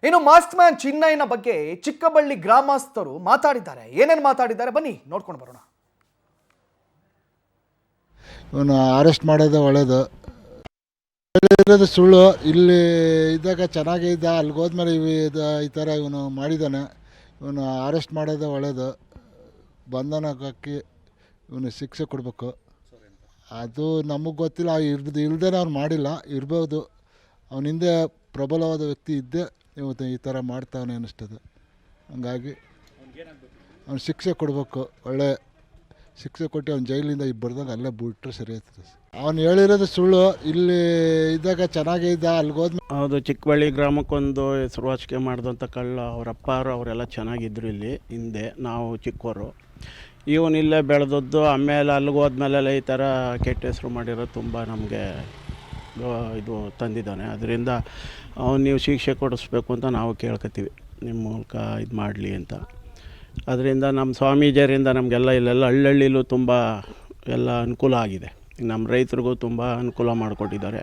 ಇನ್ನು mask man ಚಿನ್ನಯ್ಯನ ಬಗ್ಗೆ ಚಿಕ್ಕಬಳ್ಳಿ ಗ್ರಾಮಸ್ಥರು ಮಾತಾಡಿದ್ದಾರೆ. ಏನೇನು ಮಾತಾಡಿದ್ದಾರೆ ಬನ್ನಿ ನೋಡ್ಕೊಂಡು ಬರೋಣ. ಇವನು ಅರೆಸ್ಟ್ ಮಾಡೋದು ಒಳ್ಳೇದು. ಇರೋದು ಸುಳ್ಳು. ಇಲ್ಲಿ ಇದ್ದಾಗ ಚೆನ್ನಾಗೇ ಇದ್ದ, ಅಲ್ಲಿಗೆ ಹೋದ್ಮೇಲೆ ಈ ಥರ ಇವನು ಮಾಡಿದ್ದಾನೆ. ಇವನು ಅರೆಸ್ಟ್ ಮಾಡೋದು ಒಳ್ಳೇದು. ಬಂಧನಕ್ಕೆ ಇವನು ಶಿಕ್ಷೆ ಕೊಡಬೇಕು. ಅದು ನಮಗೆ ಗೊತ್ತಿಲ್ಲ, ಇಲ್ದೇ ಅವ್ನು ಮಾಡಿಲ್ಲ, ಇರ್ಬೋದು. ಅವನ ಹಿಂದೆ ಪ್ರಬಲವಾದ ವ್ಯಕ್ತಿ ಇದ್ದೇ ಇವತ್ತು ಈ ಥರ ಮಾಡ್ತಾವನೆ ಅನ್ನಿಸ್ತದೆ. ಹಂಗಾಗಿ ಅವ್ನು ಶಿಕ್ಷೆ ಕೊಡಬೇಕು, ಒಳ್ಳೆ ಶಿಕ್ಷೆ ಕೊಟ್ಟು ಅವ್ನು ಜೈಲಿಂದ ಬರ್ದಂಗೆ ಅಲ್ಲೇ ಬಿಟ್ಟರೆ ಸರಿ ಆಗ್ತದೆ. ಅವ್ನು ಹೇಳಿರೋದು ಸುಳ್ಳು. ಇಲ್ಲಿ ಇದ್ದಾಗ ಚೆನ್ನಾಗೇ ಇದ್ದ, ಅಲ್ಲಿಗೆ ಹೋದ್ಮೇಲೆ ಹೌದು, ಚಿಕ್ಕಬಳ್ಳಿ ಗ್ರಾಮಕ್ಕೊಂದು ಹೆಸರುವಾಸಿಗೆ ಮಾಡಿದಂಥ ಕಳ್ಳ ಅವರ ಅಪ್ಪಾರು ಅವರೆಲ್ಲ ಚೆನ್ನಾಗಿದ್ದರು. ಇಲ್ಲಿ ಹಿಂದೆ ನಾವು ಚಿಕ್ಕವರು, ಇವನು ಇಲ್ಲೇ ಬೆಳೆದದ್ದು. ಆಮೇಲೆ ಅಲ್ಲಿಗೆ ಹೋದ್ಮೇಲೆಲ್ಲ ಈ ಥರ ಕೆಟ್ಟ ಹೆಸರು ಮಾಡಿರೋ ತುಂಬ ನಮಗೆ ಇದು ತಂದಿದ್ದಾನೆ. ಅದರಿಂದ ಅವನು ನೀವು ಶಿಕ್ಷೆ ಕೊಡಿಸ್ಬೇಕು ಅಂತ ನಾವು ಕೇಳ್ಕೊತೀವಿ, ನಿಮ್ಮ ಮೂಲಕ ಇದು ಮಾಡಲಿ ಅಂತ. ಅದರಿಂದ ನಮ್ಮ ಸ್ವಾಮೀಜಿಯರಿಂದ ನಮಗೆಲ್ಲ ಇಲ್ಲೆಲ್ಲ ಹಳ್ಳಹಳ್ಳಿಲೂ ತುಂಬ ಎಲ್ಲ ಅನುಕೂಲ ಆಗಿದೆ. ನಮ್ಮ ರೈತರಿಗೂ ತುಂಬ ಅನುಕೂಲ ಮಾಡಿಕೊಟ್ಟಿದ್ದಾರೆ.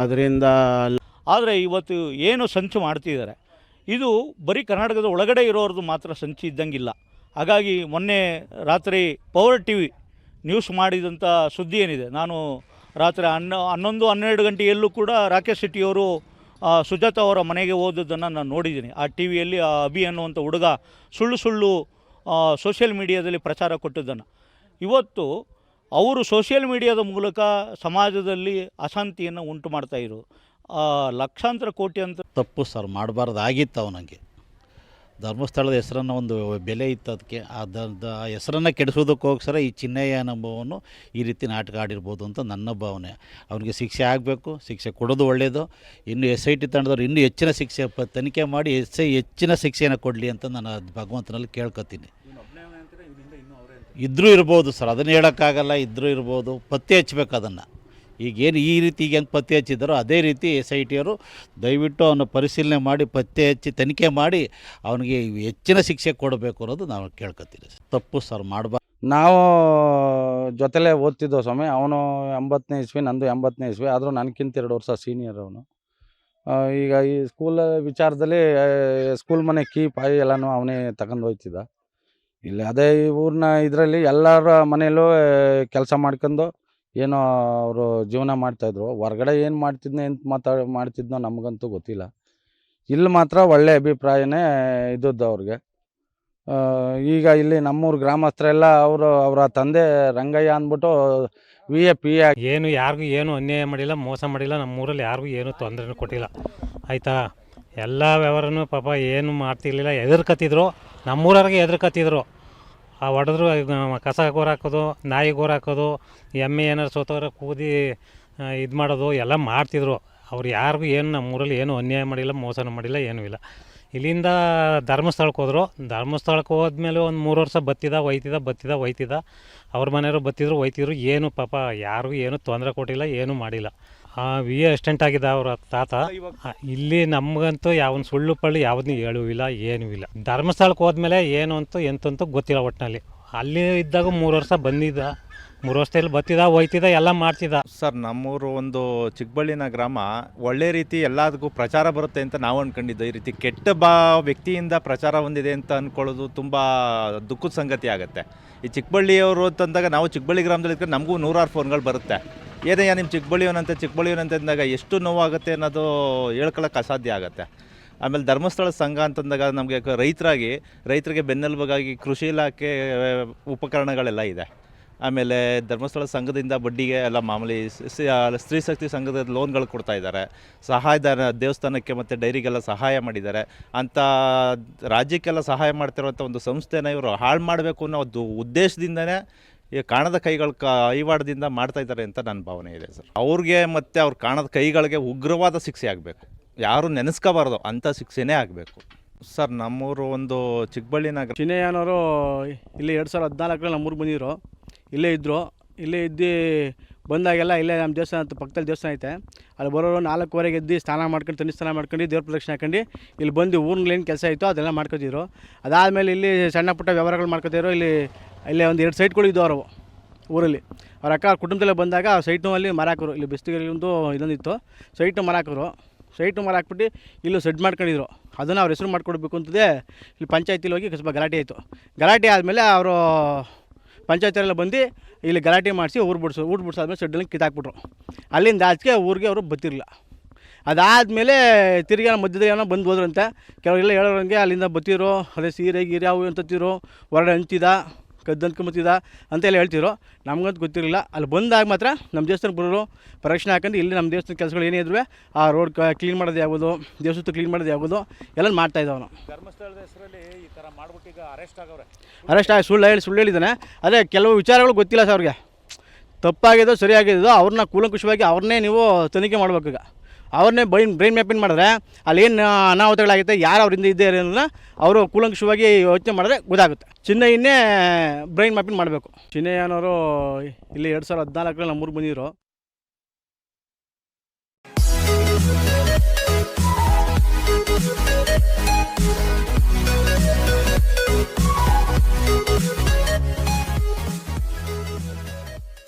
ಅದರಿಂದ ಆದರೆ ಇವತ್ತು ಏನು ಸಂಚು ಮಾಡ್ತಿದ್ದಾರೆ, ಇದು ಬರೀ ಕರ್ನಾಟಕದ ಒಳಗಡೆ ಇರೋರ್ದು ಮಾತ್ರ ಸಂಚು ಇದ್ದಂಗಿಲ್ಲ. ಹಾಗಾಗಿ ಮೊನ್ನೆ ರಾತ್ರಿ ಪವರ್ ಟಿ ವಿ ನ್ಯೂಸ್ ಮಾಡಿದಂಥ ಸುದ್ದಿ ಏನಿದೆ, ನಾನು ರಾತ್ರಿ 11-12 ಗಂಟೆಯಲ್ಲೂ ಕೂಡ ರಾಕೇಶ್ ಶೆಟ್ಟಿಯವರು ಸುಜಾತಾ ಅವರ ಮನೆಗೆ ಹೋದದ್ದನ್ನು ನಾನು ನೋಡಿದ್ದೀನಿ. ಆ ಟಿ ವಿಯಲ್ಲಿ ಆ ಅಭಿ ಅನ್ನುವಂಥ ಹುಡುಗ ಸುಳ್ಳು ಸೋಷಿಯಲ್ ಮೀಡಿಯಾದಲ್ಲಿ ಪ್ರಚಾರ ಕೊಟ್ಟಿದ್ದನ್ನು. ಇವತ್ತು ಅವರು ಸೋಷಿಯಲ್ ಮೀಡಿಯಾದ ಮೂಲಕ ಸಮಾಜದಲ್ಲಿ ಅಶಾಂತಿಯನ್ನು ಉಂಟು ಮಾಡ್ತಾಯಿದ್ರು. ಲಕ್ಷಾಂತರ ಕೋಟಿ ಅಂತ ತಪ್ಪು ಸರ್, ಮಾಡಬಾರ್ದಾಗಿತ್ತು. ಅವನಿಗೆ ಧರ್ಮಸ್ಥಳದ ಹೆಸರನ್ನು ಒಂದು ಬೆಲೆ ಇತ್ತು, ಅದಕ್ಕೆ ಆ ಹೆಸರನ್ನು ಕೆಡಿಸೋದಕ್ಕೋಸ್ಕರ ಈ ಚಿನ್ನಯ್ಯ ಅನ್ನೋನು ಈ ರೀತಿ ನಾಟಕ ಆಡಿರ್ಬೋದು ಅಂತ ನನ್ನ ಭಾವನೆ. ಅವನಿಗೆ ಶಿಕ್ಷೆ ಆಗಬೇಕು, ಶಿಕ್ಷೆ ಕೊಡೋದು ಒಳ್ಳೆಯದು. ಇನ್ನು SIT ತಂಡದವ್ರು ಇನ್ನೂ ಹೆಚ್ಚಿನ ಶಿಕ್ಷೆ ತನಿಖೆ ಮಾಡಿ ಹೆಚ್ಚಿನ ಶಿಕ್ಷೆಯನ್ನು ಕೊಡಲಿ ಅಂತ ನಾನು ಭಗವಂತನಲ್ಲಿ ಕೇಳ್ಕೊತೀನಿ. ಇದ್ರೂ ಇರ್ಬೋದು ಸರ್, ಅದನ್ನು ಹೇಳೋಕ್ಕಾಗಲ್ಲ. ಇದ್ರೂ ಇರ್ಬೋದು, ಪತ್ತೆ ಹಚ್ಚಬೇಕು ಅದನ್ನು. ಈಗೇನು ಈ ರೀತಿ ಈಗೇನು ಪತ್ತೆ ಹಚ್ಚಿದ್ದಾರೋ ಅದೇ ರೀತಿ SIT ಅವರು ದಯವಿಟ್ಟು ಅವನ ಪರಿಶೀಲನೆ ಮಾಡಿ ಪತ್ತೆ ಹಚ್ಚಿ ತನಿಖೆ ಮಾಡಿ ಅವನಿಗೆ ಹೆಚ್ಚಿನ ಶಿಕ್ಷೆ ಕೊಡಬೇಕು ಅನ್ನೋದು ನಾವು ಕೇಳ್ಕೊತೀವಿ. ತಪ್ಪು ಸರ್, ಮಾಡಬಾರ್ದು. ನಾವು ಜೊತೆಲೇ ಓದ್ತಿದ್ದೋ ಸ್ವಾಮಿ. ಅವನು 80ನೇ ಇಸ್ವಿ, ನಂದು 80ನೇ ಇಸ್ವಿ. ಆದರೂ ನನಗಿಂತ 2 ವರ್ಷ ಸೀನಿಯರ್ ಅವನು. ಈಗ ಈ ಸ್ಕೂಲ್ ವಿಚಾರದಲ್ಲಿ ಸ್ಕೂಲ್ ಮನೆ ಕೀ ಪಾಯಿ ಎಲ್ಲನೂ ಅವನೇ ತಗೊಂಡು ಹೋಗ್ತಿದ್ದ. ಇಲ್ಲ ಅದೇ ಈ ಊರಿನ ಇದರಲ್ಲಿ ಎಲ್ಲರ ಮನೆಯಲ್ಲೂ ಕೆಲಸ ಮಾಡ್ಕೊಂಡು ಏನೋ ಅವರು ಜೀವನ ಮಾಡ್ತಾಯಿದ್ರು. ಹೊರ್ಗಡೆ ಏನು ಮಾಡ್ತಿದ್ನೋ ಮಾಡ್ತಿದ್ನೋ ನಮಗಂತೂ ಗೊತ್ತಿಲ್ಲ. ಇಲ್ಲಿ ಮಾತ್ರ ಒಳ್ಳೆಯ ಅಭಿಪ್ರಾಯನೇ ಇದ್ದದ್ದು ಅವ್ರಿಗೆ. ಈಗ ಇಲ್ಲಿ ನಮ್ಮೂರು ಗ್ರಾಮಸ್ಥರೆಲ್ಲ ಅವರ ತಂದೆ ರಂಗಯ್ಯ ಅಂದ್ಬಿಟ್ಟು VIP ಏನು ಯಾರಿಗೂ ಏನು ಅನ್ಯಾಯ ಮಾಡಿಲ್ಲ, ಮೋಸ ಮಾಡಿಲ್ಲ. ನಮ್ಮೂರಲ್ಲಿ ಯಾರಿಗೂ ಏನು ತೊಂದರೆ ಕೊಟ್ಟಿಲ್ಲ, ಆಯಿತಾ. ಎಲ್ಲ ವ್ಯವಹಾರನೂ ಪಾಪ ಏನು ಮಾಡ್ತಿರ್ಲಿಲ್ಲ, ಹೆದರ್ಕತ್ತಿದ್ರು. ನಮ್ಮೂರವ್ರಿಗೆ ಹೆದರ್ಕತ್ತಿದ್ರು. ಹೊಡೆದ್ರು ಕಸ ಗೋರು ಹಾಕೋದು, ನಾಯಿ ಗೋರು ಹಾಕೋದು, ಎಮ್ಮೆ ಏನಾರು ಸೋತವ್ರೆ ಕೂದಿ ಇದು ಮಾಡೋದು ಎಲ್ಲ ಮಾಡ್ತಿದ್ರು. ಅವ್ರು ಯಾರಿಗೂ ಏನು ನಮ್ಮೂರಲ್ಲಿ ಏನು ಅನ್ಯಾಯ ಮಾಡಿಲ್ಲ, ಮೋಸನೂ ಮಾಡಿಲ್ಲ, ಏನೂ ಇಲ್ಲ. ಇಲ್ಲಿಂದ ಧರ್ಮಸ್ಥಳಕ್ಕೆ ಹೋದರು. ಧರ್ಮಸ್ಥಳಕ್ಕೆ ಹೋದ್ಮೇಲೆ ಒಂದು 3 ವರ್ಷ ಬತ್ತಿದ ಅವ್ರ ಮನೆಯವರು ಬತ್ತಿದ್ರು, ಹೋಯ್ತಿದ್ರು. ಏನು ಪಾಪ ಯಾರಿಗೂ ಏನು ತೊಂದರೆ ಕೊಟ್ಟಿಲ್ಲ, ಏನೂ ಮಾಡಿಲ್ಲ. VA ಅಸಿಸ್ಟೆಂಟ್ ಆಗಿದ್ದ ಅವರ ತಾತ. ಇಲ್ಲಿ ನಮಗಂತೂ ಯಾವನ್ ಸುಳ್ಳು ಪಳ್ಳಿ ಯಾವುದನ್ನೂ ಹೇಳೂ ಇಲ್ಲ, ಏನೂ ಇಲ್ಲ. ಧರ್ಮಸ್ಥಳಕ್ಕೆ ಹೋದ್ಮೇಲೆ ಏನು ಅಂತೂ ಎಂತಂತೂ ಗೊತ್ತಿಲ್ಲ. ಒಟ್ಟಿನಲ್ಲಿ ಅಲ್ಲಿ ಇದ್ದಾಗ 3 ವರ್ಷ ಬಂದಿದ್ದ, 3 ವರ್ಷದಲ್ಲಿ ಬತ್ತಿದ, ಹೋಯ್ತಿದ್ದ, ಎಲ್ಲ ಮಾಡ್ತಿದ್ದ. ಸರ್, ನಮ್ಮೂರು ಒಂದು ಚಿಕ್ಕಬಳ್ಳಿನ ಗ್ರಾಮ ಒಳ್ಳೆ ರೀತಿ ಎಲ್ಲದಕ್ಕೂ ಪ್ರಚಾರ ಬರುತ್ತೆ ಅಂತ ನಾವು ಅಂದ್ಕೊಂಡಿದ್ದು. ಈ ರೀತಿ ಕೆಟ್ಟ ವ್ಯಕ್ತಿಯಿಂದ ಪ್ರಚಾರ ಹೊಂದಿದೆ ಅಂತ ಅಂದ್ಕೊಳ್ಳೋದು ತುಂಬ ದುಃಖದ ಸಂಗತಿ ಆಗುತ್ತೆ. ಈ ಚಿಕ್ಕಬಳ್ಳಿಯವರು ಅಂತಂದಾಗ ನಾವು ಚಿಕ್ಕಬಳ್ಳಿ ಗ್ರಾಮದಲ್ಲಿ ಇದ್ದರೆ ನಮಗೂ 100 ಫೋನ್ಗಳು ಬರುತ್ತೆ. ಏನೇ ನಿಮ್ಮ ಚಿಕ್ಕಬಳ್ಳಿಯವನಂತ ಅಂದಾಗ ಎಷ್ಟು ನೋವಾಗುತ್ತೆ ಅನ್ನೋದು ಹೇಳ್ಕೊಳ್ಳೋಕೆ ಅಸಾಧ್ಯ ಆಗುತ್ತೆ. ಆಮೇಲೆ ಧರ್ಮಸ್ಥಳ ಸಂಘ ಅಂತಂದಾಗ ನಮಗೆ ರೈತರಿಗೆ ಬೆನ್ನೆಲುಬಾಗಿ ಕೃಷಿ ಇಲಾಖೆ ಉಪಕರಣಗಳೆಲ್ಲ ಇದೆ. ಆಮೇಲೆ ಧರ್ಮಸ್ಥಳ ಸಂಘದಿಂದ ಬಡ್ಡಿಗೆ ಎಲ್ಲ ಮಾಮೂಲಿ ಸ್ತ್ರೀ ಶಕ್ತಿ ಸಂಘದ ಲೋನ್ಗಳು ಕೊಡ್ತಾ ಇದ್ದಾರೆ. ಸಹಾಯಧನ ದೇವಸ್ಥಾನಕ್ಕೆ ಮತ್ತು ಡೈರಿಗೆಲ್ಲ ಸಹಾಯ ಮಾಡಿದ್ದಾರೆ. ಅಂಥ ರಾಜ್ಯಕ್ಕೆಲ್ಲ ಸಹಾಯ ಮಾಡ್ತಿರೋಂಥ ಒಂದು ಸಂಸ್ಥೆನ ಇವರು ಹಾಳು ಮಾಡಬೇಕು ಅನ್ನೋ ಒಂದು ಉದ್ದೇಶದಿಂದನೇ ಈ ಕಾಣದ ಕೈಗಳ ಕೈವಾಡದಿಂದ ಮಾಡ್ತಾಯಿದ್ದಾರೆ ಅಂತ ನನ್ನ ಭಾವನೆ ಇದೆ ಸರ್. ಅವ್ರಿಗೆ ಮತ್ತು ಅವ್ರ ಕಾಣದ ಕೈಗಳಿಗೆ ಉಗ್ರವಾದ ಶಿಕ್ಷೆ ಆಗಬೇಕು. ಯಾರು ನೆನೆಸ್ಕೋಬಾರ್ದು ಅಂಥ ಶಿಕ್ಷೆನೇ ಆಗಬೇಕು ಸರ್. ನಮ್ಮೂರು ಒಂದು ಚಿಕ್ಕಬಳ್ಳಿನ ಚಿನ್ನಯ್ಯನವರು ಇಲ್ಲಿ 2014ರಲ್ಲಿ ನಮ್ಮೂರಿಗೆ ಬಂದಿದ್ರು. ಇಲ್ಲೇ ಇದ್ದು ಬಂದಾಗೆಲ್ಲ ಇಲ್ಲೇ ನಮ್ಮ ದೇವಸ್ಥಾನ ಪಕ್ಕದಲ್ಲಿ ದೇವಸ್ಥಾನ ಐತೆ. ಅಲ್ಲಿ ಬರೋರು 4:15 ಎದ್ದು ಸ್ನಾನ ಮಾಡ್ಕೊಂಡು, ತಣ್ಣೀರು ಸ್ನಾನ ಮಾಡ್ಕೊಂಡು, ದೇವ್ರ ಪ್ರದಕ್ಷಿಣೆ ಹಾಕೊಂಡು ಇಲ್ಲಿ ಬಂದು ಊರಲ್ಲಿ ಏನು ಕೆಲಸ ಇತ್ತು ಅದೆಲ್ಲ ಮಾಡ್ಕೊತಿದ್ರು. ಅದಾದಮೇಲೆ ಇಲ್ಲಿ ಸಣ್ಣ ಪುಟ್ಟ ವ್ಯವಹಾರಗಳು ಮಾಡ್ಕೊತಿದ್ರು. ಇಲ್ಲೇ ಒಂದು 2 ಸೈಟ್ಗಳು ಇದ್ದವು ಅವರು ಊರಲ್ಲಿ. ಅವ್ರ ಅಕ್ಕ ಕುಟುಂಬದಲ್ಲೇ ಬಂದಾಗ ಆ ಸೈಟ್ನು ಅಲ್ಲಿ ಮರ ಹಾಕೋರು. ಇಲ್ಲಿ ಬೆಸ್ತಿಗಲ್ಲಿ ಒಂದು ಇದೊಂದಿತ್ತು, ಸೈಟು ಮರ ಹಾಕಿದ್ರು. ಸೈಟು ಮರ ಹಾಕ್ಬಿಟ್ಟು ಇಲ್ಲೂ ಸೆಡ್ ಮಾಡ್ಕೊಂಡಿದ್ರು. ಅದನ್ನು ಅವ್ರ ಹೆಸರು ಮಾಡಿಕೊಡ್ಬೇಕು ಅಂತದೇ ಇಲ್ಲಿ ಪಂಚಾಯತಿಲಿ ಹೋಗಿ ಸ್ವಲ್ಪ ಗಲಾಟೆ ಆಯಿತು. ಗಲಾಟೆ ಆದಮೇಲೆ ಅವರು ಪಂಚಾಯತಿಯವರೆಲ್ಲ ಬಂದು ಇಲ್ಲಿ ಗಲಾಟೆ ಮಾಡಿಸಿ ಊರು ಬಿಡಿಸಾದ್ಮೇಲೆ ಶೆಡ್ಡಲ್ಲಿ ಕಿತ್ತಾಕ್ಬಿಟ್ರು. ಅಲ್ಲಿಂದ ಆಚೆಗೆ ಊರಿಗೆ ಅವರು ಬತ್ತಿರಲಿಲ್ಲ. ಅದಾದಮೇಲೆ ತಿರ್ಗಿ ಮಧ್ಯದ ಏನೋ ಬಂದು ಹೋದ್ರಂತೆ. ಕೆಲವರೆಲ್ಲ ಹೇಳೋರಂಗೆ ಅಲ್ಲಿಂದ ಬತ್ತಿರೋ ಅದೇ ಸೀರೆ ಗೀರೆ ಅವು ಅಂತತ್ತಿರೋ ಹೊರಗಡೆ ಹಂಚಿದ ಕದ್ದಂತ್ಕೊಂಬತ್ತಿದ ಅಂತೆಲ್ಲ ಹೇಳ್ತಿದ್ರು. ನಮಗಂತೂ ಗೊತ್ತಿರಲಿಲ್ಲ. ಅಲ್ಲಿ ಬಂದಾಗ ಮಾತ್ರ ನಮ್ಮ ದೇವಸ್ಥಾನಕ್ಕೆ ಬರೋರು ಪ್ರದಕ್ಷಿಣೆ ಹಾಕೊಂಡು ಇಲ್ಲಿ ನಮ್ಮ ದೇವಸ್ಥಾನ ಕೆಲಸಗಳು ಏನೇ ಇದ್ರೂ ಆ ರೋಡ್ ಕ್ಲೀನ್ ಮಾಡೋದು ಯಾವುದು, ದೇವಸ್ಥಾನ ಕ್ಲೀನ್ ಮಾಡೋದು ಯಾವುದು ಎಲ್ಲ ಮಾಡ್ತಾಯಿದ್ದವನು. ಧರ್ಮಸ್ಥಳದ ಹೆಸರಲ್ಲಿ ಈ ಥರ ಮಾಡ್ಬಿಟ್ಟು ಈಗ ಅರೆಸ್ಟ್ ಆಗಿ ಸುಳ್ಳು ಹೇಳಿದ್ದಾನೆ. ಅದೇ ಕೆಲವು ವಿಚಾರಗಳು ಗೊತ್ತಿಲ್ಲ ಸರ್ ಅವ್ರಿಗೆ. ತಪ್ಪಾಗಿದ್ದೋ ಸರಿಯಾಗಿದ್ದೋ ಅವ್ರನ್ನ ಕೂಲಂಕುಷವಾಗಿ ಅವ್ರನ್ನೇ ನೀವು ತನಿಖೆ ಮಾಡ್ಬೇಕು. ಈಗ ಅವ್ರನ್ನೇ ಬ್ರೈನ್ ಮ್ಯಾಪಿಂಗ್ ಮಾಡಿದ್ರೆ ಅಲ್ಲೇನು ಅನಾಹುತಗಳಾಗುತ್ತೆ, ಯಾರು ಅವರಿಂದ ಇದ್ದೇ ಅನ್ನೋದನ್ನ ಅವರು ಕೂಲಂಕುಷವಾಗಿ ಯೋಚನೆ ಮಾಡಿದ್ರೆ ಗೊತ್ತಾಗುತ್ತೆ. ಚಿನ್ನಯ್ಯನ್ನೇ ಬ್ರೈನ್ ಮ್ಯಾಪಿಂಗ್ ಮಾಡಬೇಕು. ಚಿನ್ನಯ್ಯನವರು ಇಲ್ಲಿ 2014 ನಮ್ಮೂರಿಗೆ ಬಂದಿದ್ರು.